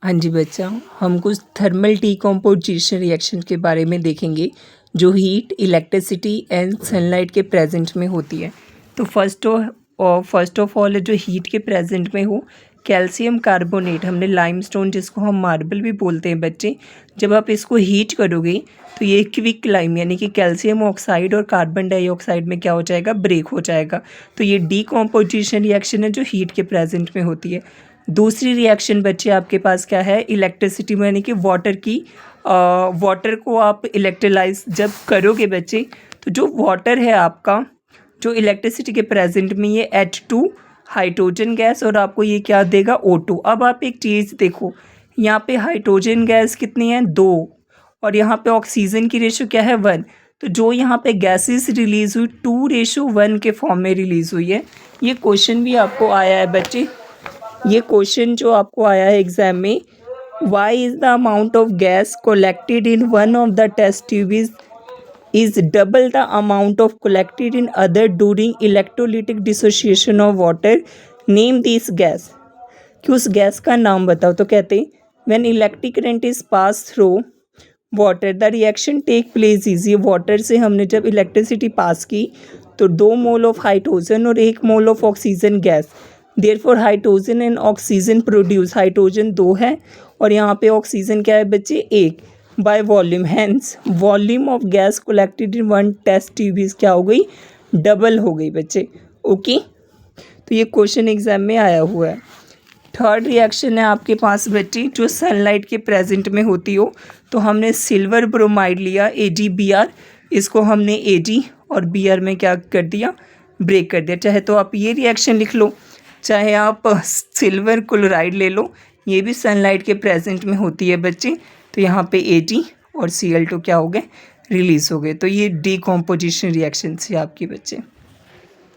हाँ जी बच्चा, हम कुछ थर्मल डीकम्पोजिशन रिएक्शन के बारे में देखेंगे जो हीट, इलेक्ट्रिसिटी एंड सनलाइट के प्रेजेंट में होती है। तो फर्स्ट ऑफ ऑल जो हीट के प्रेजेंट में हो, कैल्शियम कार्बोनेट, हमने लाइमस्टोन जिसको हम मार्बल भी बोलते हैं बच्चे, जब आप इसको हीट करोगे तो ये क्विक लाइम यानी कि कैल्शियम ऑक्साइड और कार्बन डाइऑक्साइड में क्या हो जाएगा, ब्रेक हो जाएगा। तो ये डीकम्पोजिशन रिएक्शन है जो हीट के प्रेजेंट में होती है। दूसरी रिएक्शन बच्चे आपके पास क्या है, इलेक्ट्रिसिटी में, यानी कि वाटर की वाटर को आप इलेक्ट्रोलाइज जब करोगे बच्चे, तो जो वाटर है आपका, जो इलेक्ट्रिसिटी के प्रेजेंट में, ये H2 हाइड्रोजन गैस और आपको ये क्या देगा, O2। अब आप एक चीज़ देखो, यहाँ पे हाइड्रोजन गैस कितनी है, 2, और यहाँ पे ऑक्सीजन की रेशो क्या है, 1। तो जो यहाँ पे गैसेस रिलीज हुई 2:1 के फॉर्म में रिलीज हुई है। ये क्वेश्चन भी आपको आया है बच्चे, ये क्वेश्चन जो आपको आया है एग्जाम में, why is the amount of gas collected in one of the test tube is double the amount of collected in other during electrolytic dissociation of water, name this gas. कि उस gas का नाम बताओ। तो कहते हैं when electric current is pass through water the reaction take place is. ये water से हमने जब इलेक्ट्रिसिटी पास की तो 2 मोल ऑफ हाइड्रोजन और 1 mole of oxygen gas, therefore hydrogen and oxygen produce, hydrogen 2 है और यहाँ पे ऑक्सीजन क्या है बच्चे, 1, by volume, hence volume of gas collected in one test tube is क्या हो गई, डबल हो गई बच्चे। ओके, तो ये क्वेश्चन एग्जाम में आया हुआ है। थर्ड रिएक्शन है आपके पास बच्चे जो सनलाइट के प्रेजेंट में होती हो। तो हमने सिल्वर ब्रोमाइड लिया, AgBr, इसको हमने Ag और Br में क्या कर दिया, ब्रेक कर दिया। चाहे तो आप ये रिएक्शन लिख लो, चाहे आप सिल्वर क्लोराइड ले लो, ये भी सनलाइट के प्रेजेंट में होती है बच्चे। तो यहाँ पे Ag और Cl2 क्या हो गए, रिलीज हो गए। तो ये डीकम्पोजिशन रिएक्शन थी आपकी बच्चे।